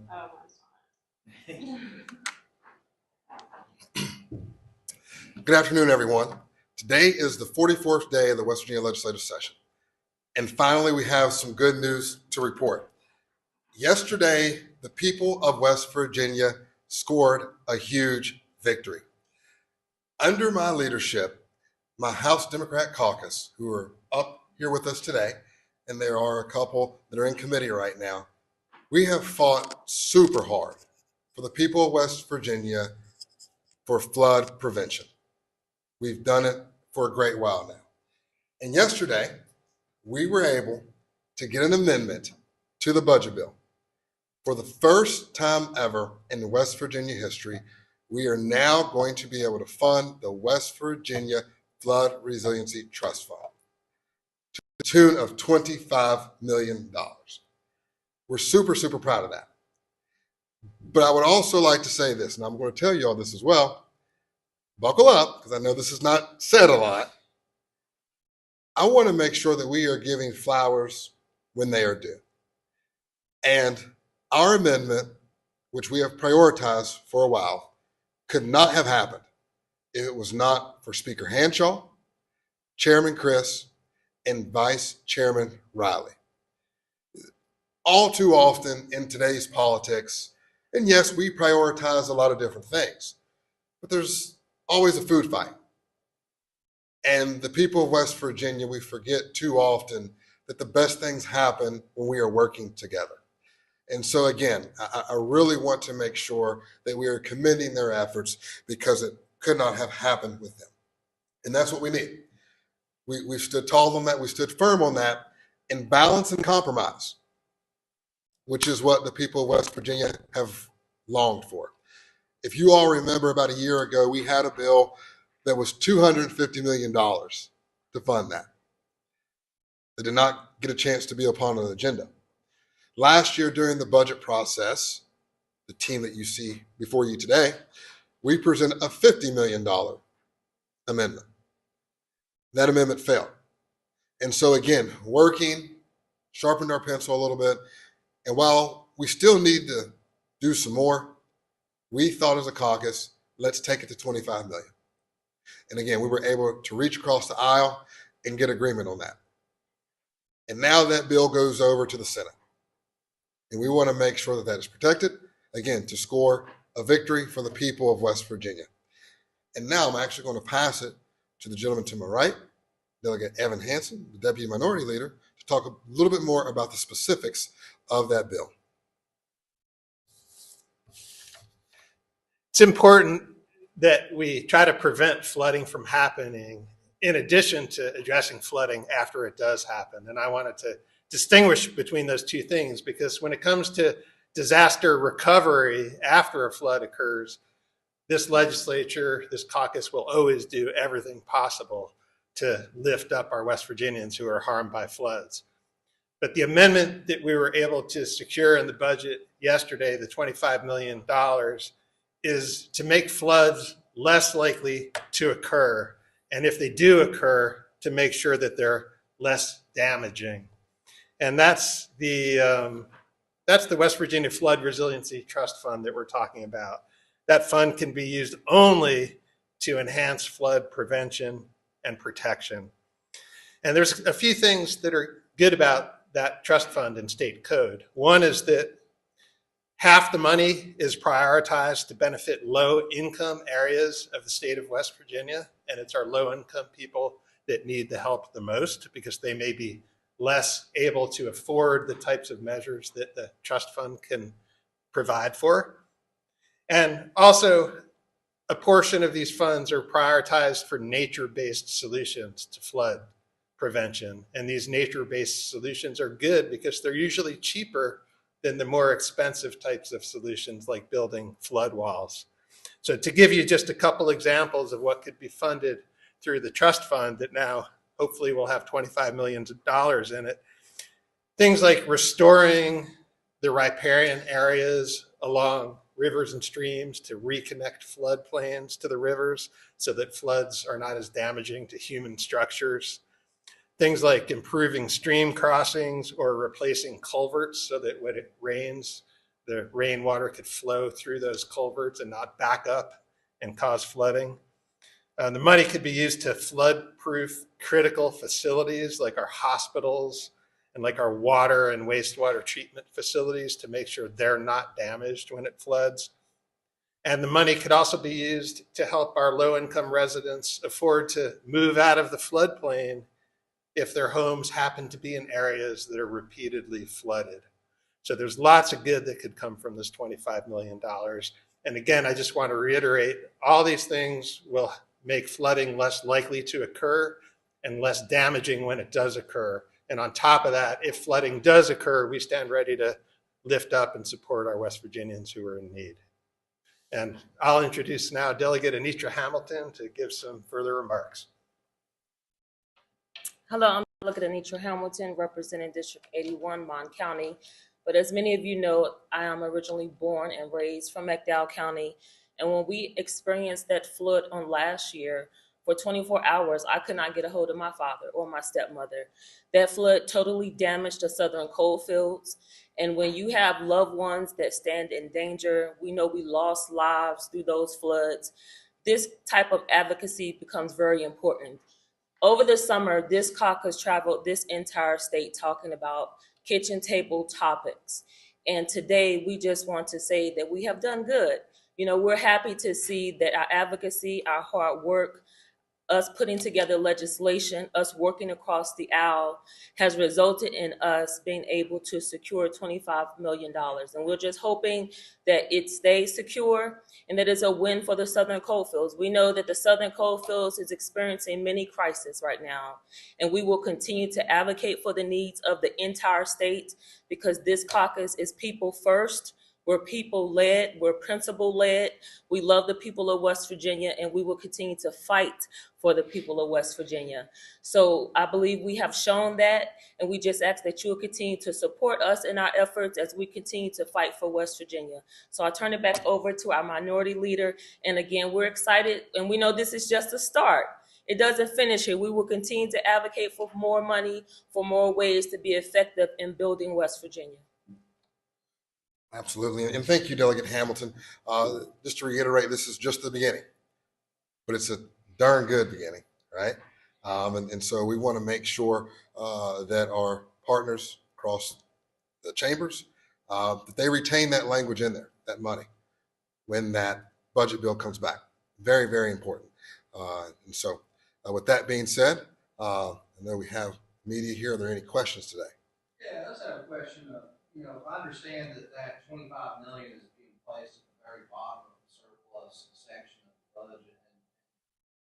Oh, Good afternoon, everyone. Today is the 44th day of the West Virginia legislative session. And finally, we have some good news to report. Yesterday, the people of West Virginia scored a huge victory. Under my leadership, my House Democrat caucus, who are up here with us today, and there are a couple that are in committee right now, we have fought super hard for the people of West Virginia for flood prevention. We've done it for a great while now. And yesterday, we were able to get an amendment to the budget bill. For the first time ever in West Virginia history, we are now going to be able to fund the West Virginia Flood Resiliency Trust Fund to the tune of $25 million. We're super, super proud of that. But I would also like to say this, and I'm going to tell you all this as well. Buckle up, because I know this is not said a lot. I want to make sure that we are giving flowers when they are due. And our amendment, which we have prioritized for a while, could not have happened if it was not for Speaker Hanshaw, Chairman Chris, and Vice Chairman Riley. All too often in today's politics, and yes, we prioritize a lot of different things, but there's always a food fight. And the people of West Virginia, we forget too often that the best things happen when we are working together. And so again, I really want to make sure that we are commending their efforts, because it could not have happened with them. And that's what we need. We stood tall on that. We stood firm on that, in balance and compromise, which is what the people of West Virginia have longed for. If you all remember, about a year ago, we had a bill that was $250 million to fund that. They did not get a chance to be upon an agenda. Last year, during the budget process, the team that you see before you today, we presented a $50 million amendment. That amendment failed. And so again, working, sharpened our pencil a little bit. And while we still need to do some more, we thought as a caucus, let's take it to 25 million. And again, we were able to reach across the aisle and get agreement on that. And now that bill goes over to the Senate. And we want to make sure that that is protected, again, to score a victory for the people of West Virginia. And now I'm actually going to pass it to the gentleman to my right, Delegate Evan Hansen, the Deputy Minority Leader, to talk a little bit more about the specifics of that bill. It's important that we try to prevent flooding from happening, in addition to addressing flooding after it does happen. And I wanted to distinguish between those two things, because when it comes to disaster recovery after a flood occurs, this legislature, this caucus will always do everything possible to lift up our West Virginians who are harmed by floods. But the amendment that we were able to secure in the budget yesterday, the $25 million, is to make floods less likely to occur. And if they do occur, to make sure that they're less damaging. And that's the West Virginia Flood Resiliency Trust Fund that we're talking about. That fund can be used only to enhance flood prevention and protection. And there's a few things that are good about that trust fund in state code. One is that half the money is prioritized to benefit low-income areas of the state of West Virginia, and it's our low-income people that need the help the most, because they may be less able to afford the types of measures that the trust fund can provide for. And also, a portion of these funds are prioritized for nature-based solutions to flood prevention. And these nature-based solutions are good because they're usually cheaper than the more expensive types of solutions like building flood walls. So to give you just a couple examples of what could be funded through the trust fund that now hopefully will have $25 million in it, things like restoring the riparian areas along rivers and streams to reconnect floodplains to the rivers so that floods are not as damaging to human structures. Things like improving stream crossings or replacing culverts so that when it rains, the rainwater could flow through those culverts and not back up and cause flooding. The money could be used to flood-proof critical facilities like our hospitals and like our water and wastewater treatment facilities to make sure they're not damaged when it floods. And the money could also be used to help our low-income residents afford to move out of the floodplain if their homes happen to be in areas that are repeatedly flooded. So there's lots of good that could come from this $25 million. And again, I just want to reiterate, all these things will make flooding less likely to occur and less damaging when it does occur. And on top of that, if flooding does occur, we stand ready to lift up and support our West Virginians who are in need. And I'll introduce now Delegate Anitra Hamilton to give some further remarks. Hello, I'm Delegate Anitra Hamilton, representing District 81, Mon County. But as many of you know, I am originally born and raised from McDowell County. And when we experienced that flood on last year, for 24 hours, I could not get a hold of my father or my stepmother. That flood totally damaged the southern coal fields. And when you have loved ones that stand in danger, we know we lost lives through those floods. This type of advocacy becomes very important. Over the summer, this caucus traveled this entire state talking about kitchen table topics. And today, we just want to say that we have done good. You know, we're happy to see that our advocacy, our hard work, us putting together legislation, us working across the aisle has resulted in us being able to secure $25 million. And we're just hoping that it stays secure and that it's a win for the Southern Coalfields. We know that the Southern Coalfields is experiencing many crises right now, and we will continue to advocate for the needs of the entire state because this caucus is people first. We're people-led, we're principle-led. We love the people of West Virginia, and we will continue to fight for the people of West Virginia. So I believe we have shown that, and we just ask that you will continue to support us in our efforts as we continue to fight for West Virginia. So I turn it back over to our minority leader. And again, we're excited, and we know this is just a start. It doesn't finish here. We will continue to advocate for more money, for more ways to be effective in building West Virginia. Absolutely. And thank you, Delegate Hamilton. Just to reiterate, this is just the beginning, but it's a darn good beginning, right? And so we want to make sure that our partners across the chambers, that they retain that language in there, that money, when that budget bill comes back. Very, very important. And so with that being said, I know we have media here. Are there any questions today? Yeah, I just have a question of, I understand that $25 million is being placed at the very bottom of the surplus section of the budget. And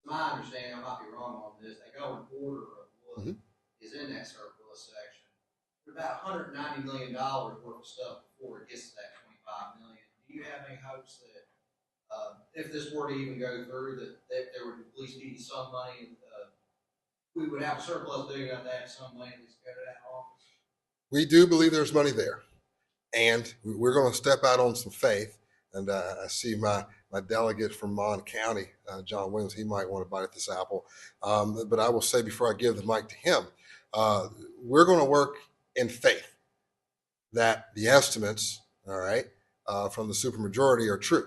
to my understanding, I might be wrong on this, they go in order of what is in that surplus section. There's about $190 million worth of stuff before it gets to that $25 million. Do you have any hopes that if this were to even go through, that there would at least be some money, we would have a surplus big enough to have some money at least go to that office? We do believe there's money there, and we're going to step out on some faith. And I see my delegate from Mon County, John Williams, he might want to bite at this apple. But I will say before I give the mic to him, we're going to work in faith that the estimates, all right, from the supermajority are true.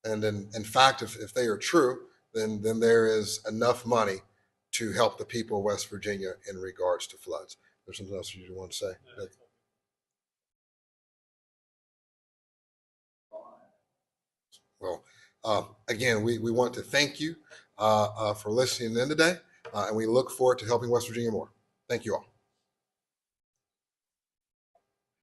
And then, in fact, if they are true, then there is enough money to help the people of West Virginia in regards to floods. There's something else you want to say? Well, again, we want to thank you for listening in today, and we look forward to helping West Virginia more. Thank you all.